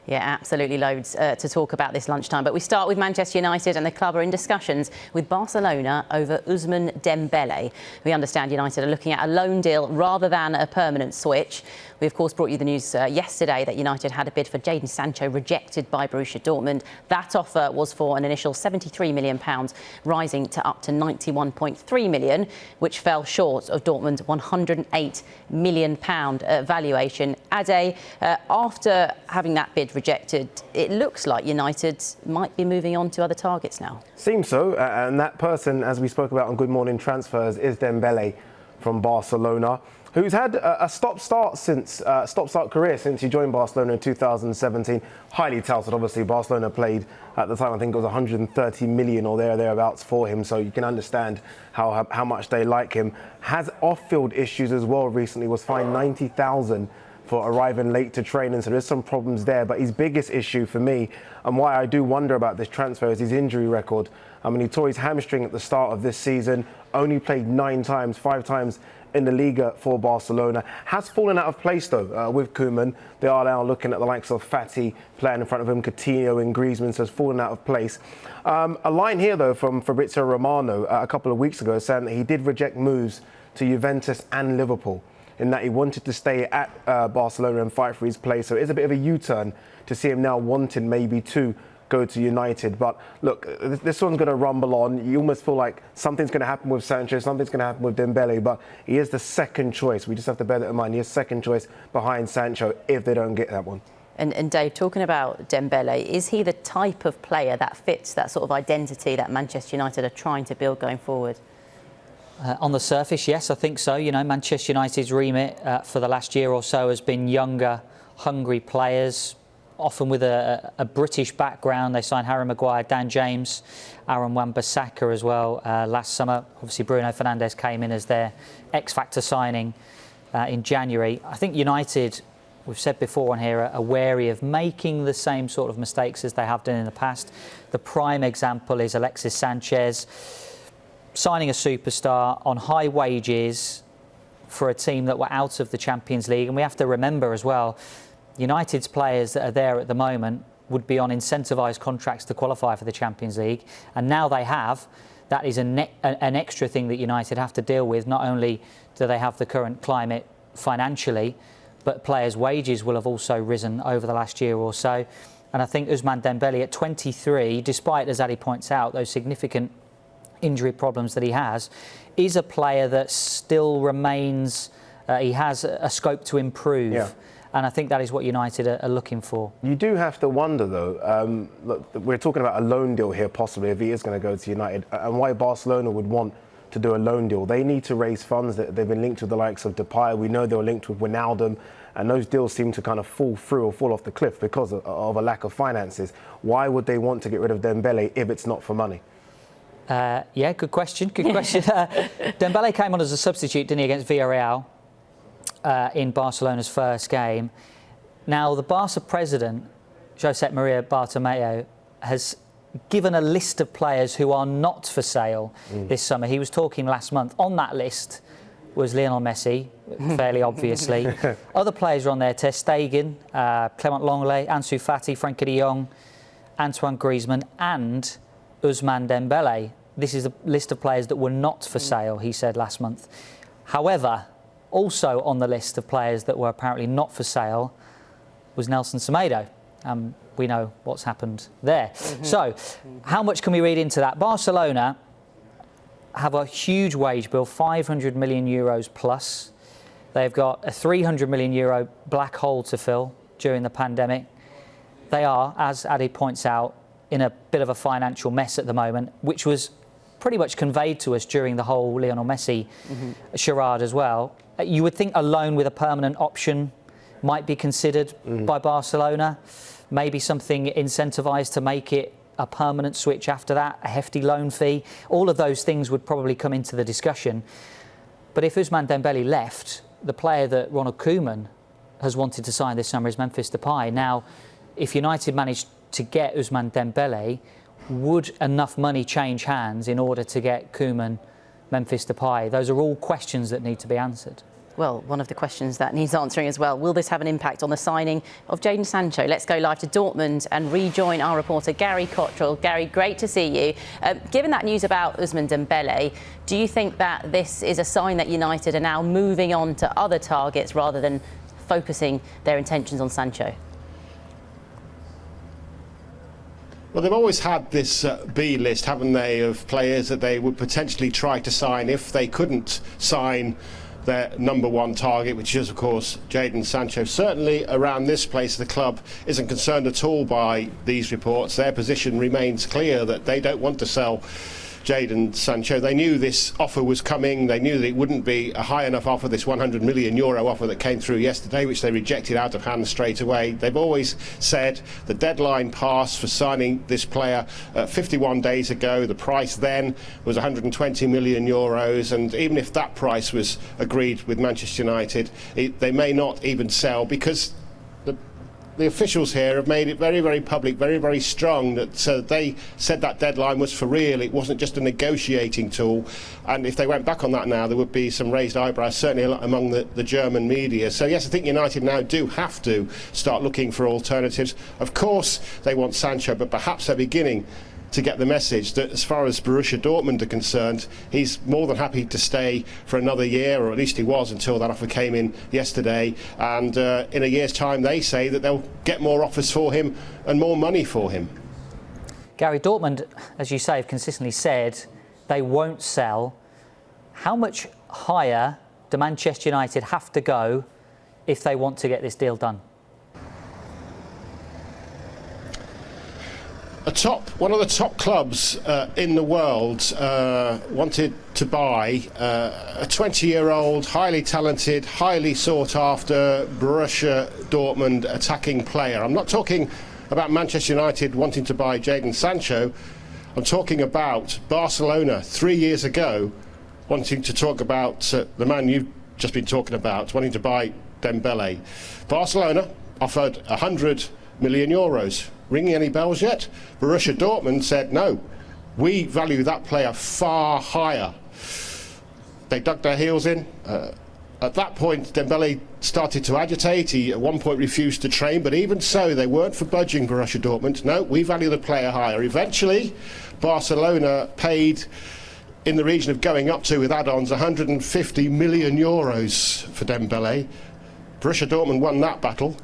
Yeah, absolutely loads to talk about this lunchtime. But we start with Manchester United, and the club are in discussions with Barcelona over Ousmane Dembele. We understand United are looking at a loan deal rather than a permanent switch. We, of course, brought you the news yesterday that United had a bid for Jadon Sancho rejected by Borussia Dortmund. That offer was for an initial £73 million, rising to up to £91.3 million, which fell short of Dortmund's £108 million valuation. Ade, after having that bid rejected, it looks like United might be moving on to other targets now. Seems so, and that person, as we spoke about on Good Morning Transfers, is Dembele from Barcelona, who's had a stop-start career since he joined Barcelona in 2017. Highly touted, obviously. Barcelona played at the time, I think it was 130 million or thereabouts for him, so you can understand how much they like him. Has off-field issues as well recently, was fined 90,000 for arriving late to training, so there's some problems there. But his biggest issue for me, and why I do wonder about this transfer, is his injury record. I mean, he tore his hamstring at the start of this season, only played 9 times, 5 times in the Liga for Barcelona. Has fallen out of place though with Koeman. They are now looking at the likes of Fati playing in front of him, Coutinho and Griezmann, so has fallen out of place. A line here though from Fabrizio Romano a couple of weeks ago saying that he did reject moves to Juventus and Liverpool, in that he wanted to stay at Barcelona and fight for his place. So it is a bit of a U-turn to see him now wanting maybe to go to United. But look, this one's going to rumble on. You almost feel like something's going to happen with Sancho, something's going to happen with Dembele, but he is the second choice. We just have to bear that in mind. He is second choice behind Sancho if they don't get that one. And Dave, talking about Dembele, is he the type of player that fits that sort of identity that Manchester United are trying to build going forward? On the surface, yes, I think so. You know, Manchester United's remit for the last year or so has been younger, hungry players, often with a British background. They signed Harry Maguire, Dan James, Aaron Wan-Bissaka as well last summer. Obviously, Bruno Fernandes came in as their X-Factor signing in January. I think United, we've said before on here, are wary of making the same sort of mistakes as they have done in the past. The prime example is Alexis Sanchez, signing a superstar on high wages for a team that were out of the Champions League. And we have to remember as well, United's players that are there at the moment would be on incentivised contracts to qualify for the Champions League. And now they have. That is an extra thing that United have to deal with. Not only do they have the current climate financially, but players' wages will have also risen over the last year or so. And I think Ousmane Dembele at 23, despite, as Adi points out, those significant injury problems that he has, is a player that still remains, he has a scope to improve. Yeah. And I think that is what United are looking for. You do have to wonder though, look, we're talking about a loan deal here possibly if he is going to go to United, and why Barcelona would want to do a loan deal. They need to raise funds. They've been linked with the likes of Depay. We know they were linked with Wijnaldum, and those deals seem to kind of fall through or fall off the cliff because of a lack of finances. Why would they want to get rid of Dembele if it's not for money? Yeah, good question. Dembele came on as a substitute, didn't he, against Villarreal in Barcelona's first game. Now, the Barca president, Josep Maria Bartomeu, has given a list of players who are not for sale this summer. He was talking last month. On that list was Lionel Messi, fairly obviously. Other players are on there: Ter Stegen, Clement Lenglet, Ansu Fati, Frenkie de Jong, Antoine Griezmann, and Ousmane Dembele. This is a list of players that were not for sale, he said last month. However, also on the list of players that were apparently not for sale was Nelson Semedo. We know what's happened there. So, how much can we read into that? Barcelona have a huge wage bill, 500 million euros plus. They've got a 300 million euro black hole to fill during the pandemic. They are, as Adi points out, in a bit of a financial mess at the moment, which was pretty much conveyed to us during the whole Lionel Messi charade as well. You would think a loan with a permanent option might be considered by Barcelona. Maybe something incentivised to make it a permanent switch after that, a hefty loan fee. All of those things would probably come into the discussion. But if Ousmane Dembele left, the player that Ronald Koeman has wanted to sign this summer is Memphis Depay. Now, if United managed to get Ousmane Dembele, would enough money change hands in order to get Koeman, Memphis Depay? Those are all questions that need to be answered. Well, one of the questions that needs answering as well. Will this have an impact on the signing of Jadon Sancho? Let's go live to Dortmund and rejoin our reporter Gary Cottrell. Gary, great to see you. Given that news about Ousmane Dembele, do you think that this is a sign that United are now moving on to other targets rather than focusing their intentions on Sancho? Well, they've always had this B list, haven't they, of players that they would potentially try to sign if they couldn't sign their number one target, which is, of course, Jadon Sancho. Certainly around this place, the club isn't concerned at all by these reports. Their position remains clear that they don't want to sell Jadon Sancho. They knew this offer was coming. They knew that it wouldn't be a high enough offer, this €100 million offer that came through yesterday, which they rejected out of hand straight away. They've always said the deadline passed for signing this player 51 days ago. The price then was €120 million, and even if that price was agreed with Manchester United, they may not even sell, because the officials here have made it very, very public, very, very strong that they said that deadline was for real. It wasn't just a negotiating tool. And if they went back on that now, there would be some raised eyebrows, certainly among the German media. So yes, I think United now do have to start looking for alternatives. Of course, they want Sancho, but perhaps they're beginning to get the message that as far as Borussia Dortmund are concerned, he's more than happy to stay for another year, or at least he was until that offer came in yesterday. And in a year's time, they say that they'll get more offers for him and more money for him. Gary, Dortmund, as you say, have consistently said they won't sell. How much higher do Manchester United have to go if they want to get this deal done? One of the top clubs in the world wanted to buy a 20-year-old, highly talented, highly sought-after Borussia Dortmund attacking player. I'm not talking about Manchester United wanting to buy Jadon Sancho. I'm talking about Barcelona 3 years ago wanting to talk about the man you've just been talking about, wanting to buy Dembele. Barcelona offered €100 million. Ringing any bells yet? Borussia Dortmund said, no, we value that player far higher. They dug their heels in. At that point, Dembele started to agitate. He at one point refused to train, but even so, they weren't for budging, Borussia Dortmund. No, we value the player higher. Eventually, Barcelona paid in the region of going up to, with add-ons, €150 million for Dembele. Borussia Dortmund won that battle.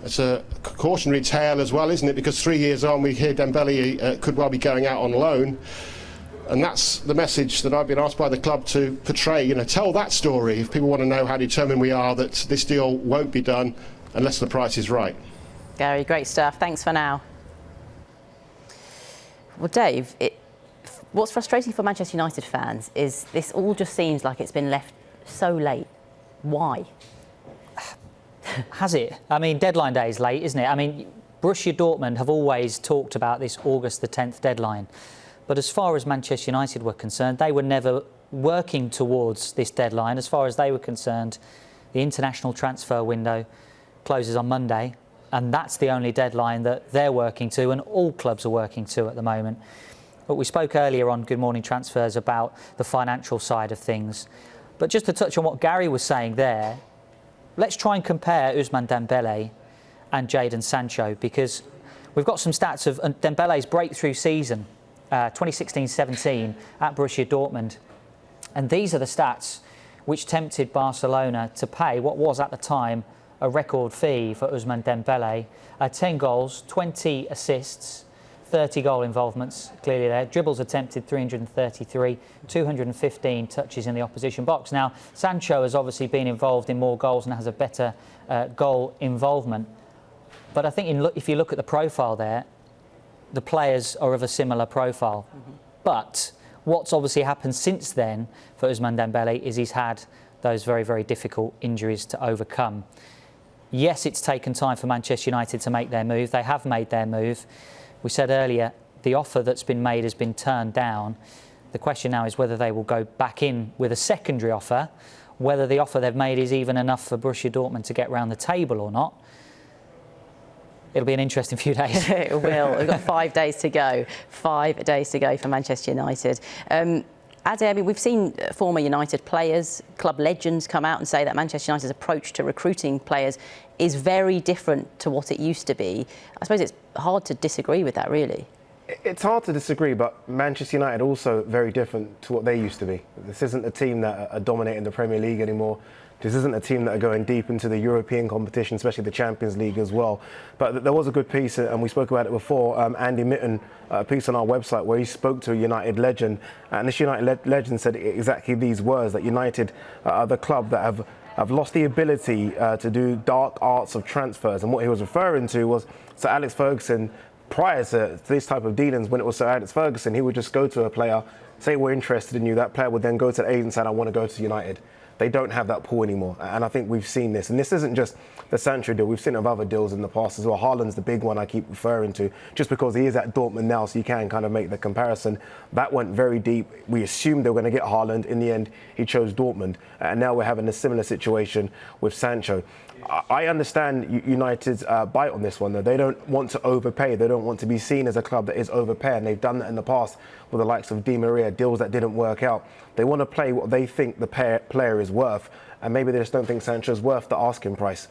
It's a cautionary tale as well, isn't it? Because 3 years on, we hear Dembele could well be going out on loan. And that's the message that I've been asked by the club to portray. You know, tell that story if people want to know how determined we are that this deal won't be done unless the price is right. Gary, great stuff. Thanks for now. Well, Dave, what's frustrating for Manchester United fans is this all just seems like it's been left so late. Why? Has it? I mean, deadline day is late, isn't it? I mean, Borussia Dortmund have always talked about this August the 10th deadline. But as far as Manchester United were concerned, they were never working towards this deadline. As far as they were concerned, the international transfer window closes on Monday, and that's the only deadline that they're working to, and all clubs are working to at the moment. But we spoke earlier on Good Morning Transfers about the financial side of things. But just to touch on what Gary was saying there, let's try and compare Ousmane Dembele and Jadon Sancho, because we've got some stats of Dembele's breakthrough season, 2016-17 at Borussia Dortmund. And these are the stats which tempted Barcelona to pay what was at the time a record fee for Ousmane Dembele. 10 goals, 20 assists, 30 goal involvements, clearly there. Dribbles attempted 333, 215 touches in the opposition box. Now, Sancho has obviously been involved in more goals and has a better goal involvement. But I think if you look at the profile there, the players are of a similar profile. Mm-hmm. But what's obviously happened since then for Ousmane Dembele is he's had those very, very difficult injuries to overcome. Yes, it's taken time for Manchester United to make their move. They have made their move. We said earlier, the offer that's been made has been turned down. The question now is whether they will go back in with a secondary offer, whether the offer they've made is even enough for Borussia Dortmund to get round the table or not. It'll be an interesting few days. It will. We've got 5 days to go. 5 days to go for Manchester United. Ade, I mean, we've seen former United players, club legends come out and say that Manchester United's approach to recruiting players is very different to what it used to be. I suppose it's hard to disagree with that, really. It's hard to disagree, but Manchester United also very different to what they used to be. This isn't a team that are dominating the Premier League anymore. This isn't a team that are going deep into the European competition, especially the Champions League as well. But there was a good piece, and we spoke about it before, Andy Mitten, a piece on our website where he spoke to a United legend. And this United legend said exactly these words, that United are the club that have lost the ability to do dark arts of transfers. And what he was referring to was Sir Alex Ferguson. Prior to this type of dealings, when it was Sir Alex Ferguson, he would just go to a player, say we're interested in you. That player would then go to the agent and say, I want to go to United. They don't have that pull anymore, and I think we've seen this. And this isn't just the Sancho deal. We've seen it with other deals in the past as well. Haaland's the big one I keep referring to, just because he is at Dortmund now, so you can kind of make the comparison. That went very deep. We assumed they were going to get Haaland. In the end, he chose Dortmund, and now we're having a similar situation with Sancho. I understand United's bite on this one, though. They don't want to overpay. They don't want to be seen as a club that is overpaying. They've done that in the past with the likes of Di Maria, deals that didn't work out. They want to play what they think the player is worth, and maybe they just don't think Sancho's worth the asking price